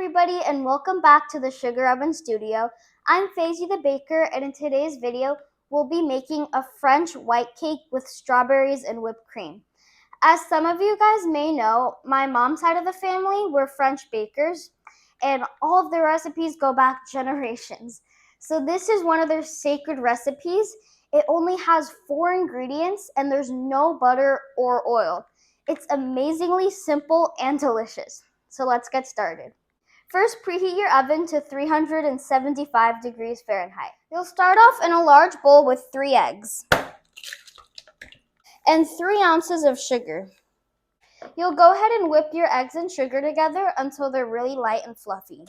everybody, and welcome back to the Sugar Oven Studio. I'm Faisy the Baker, and in today's video, we'll be making a French white cake with strawberries and whipped cream. As some of you guys may know, my mom's side of the family were French bakers, and all of their recipes go back generations. So this is one of their sacred recipes. It only has 4 ingredients, and there's no butter or oil. It's amazingly simple and delicious. So let's get started. First, preheat your oven to 375 degrees Fahrenheit. You'll start off in a large bowl with 3 eggs and 3 ounces of sugar. You'll go ahead and whip your eggs and sugar together until they're really light and fluffy.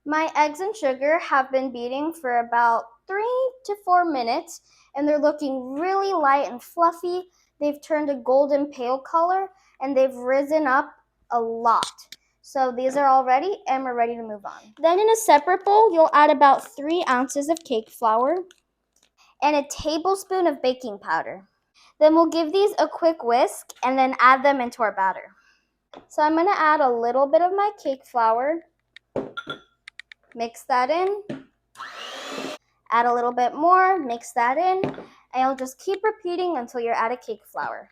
My eggs and sugar have been beating for about 3 to 4 minutes, and they're looking really light and fluffy. They've turned a golden pale color, and they've risen up a lot. So these are all ready, and we're ready to move on. Then in a separate bowl, you'll add about 3 ounces of cake flour and a tablespoon of baking powder. Then we'll give these a quick whisk and then add them into our batter. So I'm going to add a little bit of my cake flour. Mix that in, add a little bit more, mix that in, and you'll just keep repeating until you're out of cake flour.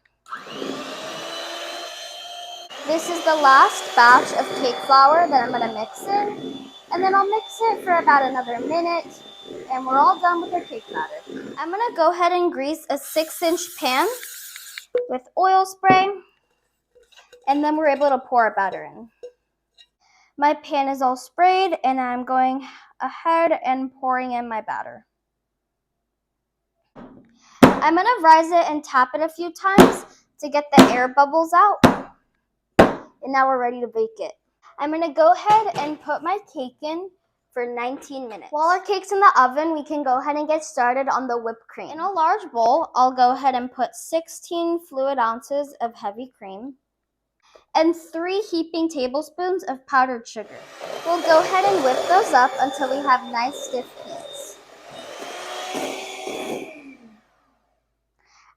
This is the last batch of cake flour that I'm going to mix in, and then I'll mix it for about another minute, and we're all done with our cake batter. I'm going to go ahead and grease a 6-inch pan with oil spray, and then we're able to pour our batter in. My pan is all sprayed, and I'm going ahead and pouring in my batter. I'm going to rise it and tap it a few times to get the air bubbles out. And now we're ready to bake it. I'm going to go ahead and put my cake in for 19 minutes. While our cake's in the oven, we can go ahead and get started on the whipped cream. In a large bowl, I'll go ahead and put 16 fluid ounces of heavy cream and 3 heaping tablespoons of powdered sugar. We'll go ahead and whip those up until we have nice stiff peaks.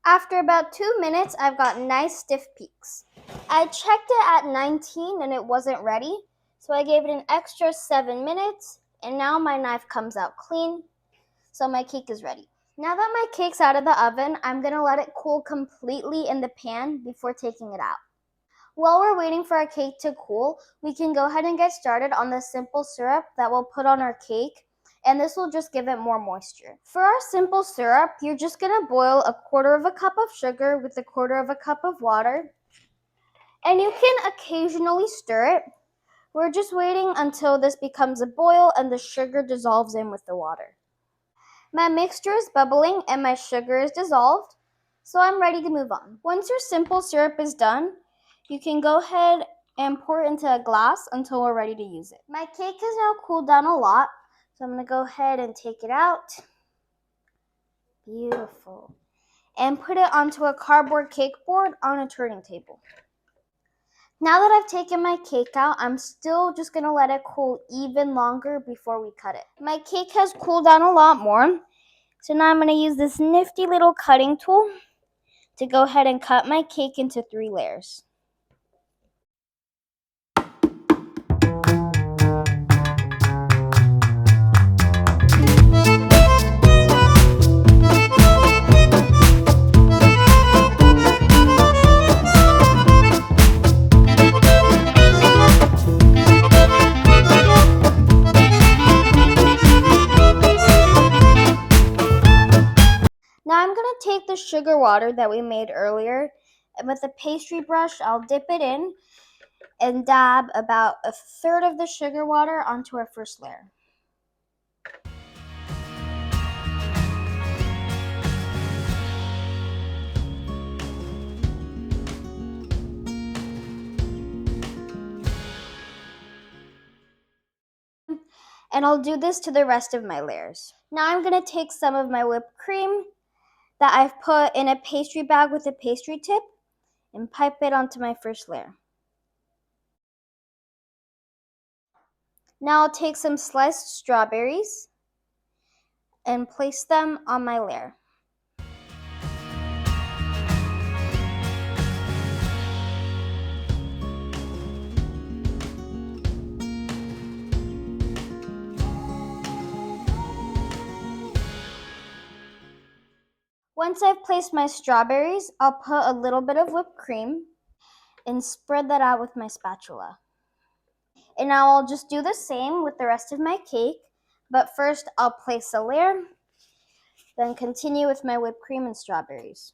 After about 2 minutes, I've got nice stiff peaks. I checked it at 19 and it wasn't ready, so I gave it an extra 7 minutes, and now my knife comes out clean, so my cake is ready. Now that my cake's out of the oven, I'm going to let it cool completely in the pan before taking it out. While we're waiting for our cake to cool, we can go ahead and get started on the simple syrup that we'll put on our cake, and this will just give it more moisture. For our simple syrup, you're just going to boil 1/4 cup of sugar with 1/4 cup of water, and you can occasionally stir it. We're just waiting until this becomes a boil and the sugar dissolves in with the water. My mixture is bubbling and my sugar is dissolved, so I'm ready to move on. Once your simple syrup is done, you can go ahead and pour it into a glass until we're ready to use it. My cake has now cooled down a lot, so I'm going to go ahead and take it out. Beautiful. And put it onto a cardboard cake board on a turning table. Now that I've taken my cake out, I'm still just going to let it cool even longer before we cut it. My cake has cooled down a lot more, so now I'm going to use this nifty little cutting tool to go ahead and cut my cake into 3 layers. Now I'm going to take the sugar water that we made earlier, and with a pastry brush, I'll dip it in and dab about 1/3 of the sugar water onto our first layer. And I'll do this to the rest of my layers. Now I'm going to take some of my whipped cream that I've put in a pastry bag with a pastry tip and pipe it onto my first layer. Now I'll take some sliced strawberries and place them on my layer. Once I've placed my strawberries, I'll put a little bit of whipped cream and spread that out with my spatula. And now I'll just do the same with the rest of my cake, but first I'll place a layer, then continue with my whipped cream and strawberries.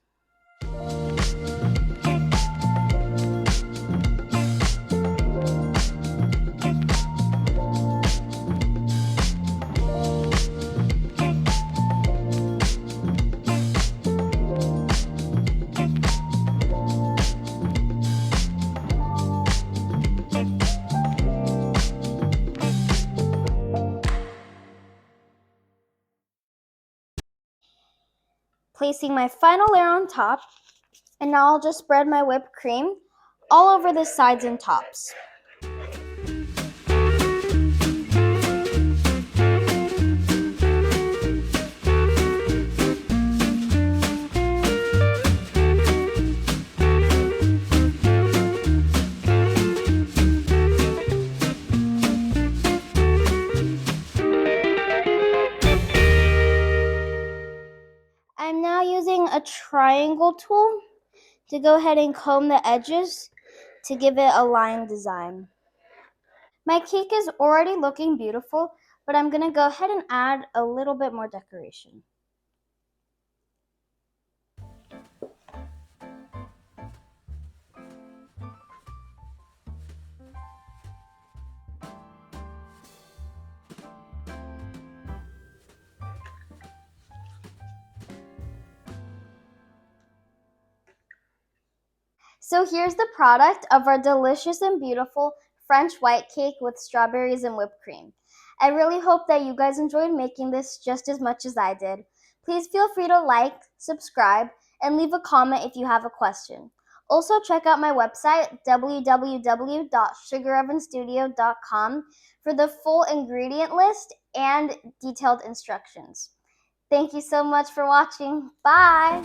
Placing my final layer on top, and now I'll just spread my whipped cream all over the sides and tops. I'm now using a triangle tool to go ahead and comb the edges to give it a line design. My cake is already looking beautiful, but I'm going to go ahead and add a little bit more decoration. So here's the product of our delicious and beautiful French white cake with strawberries and whipped cream. I really hope that you guys enjoyed making this just as much as I did. Please feel free to like, subscribe, and leave a comment if you have a question. Also, check out my website, www.sugarovenstudio.com, for the full ingredient list and detailed instructions. Thank you so much for watching. Bye!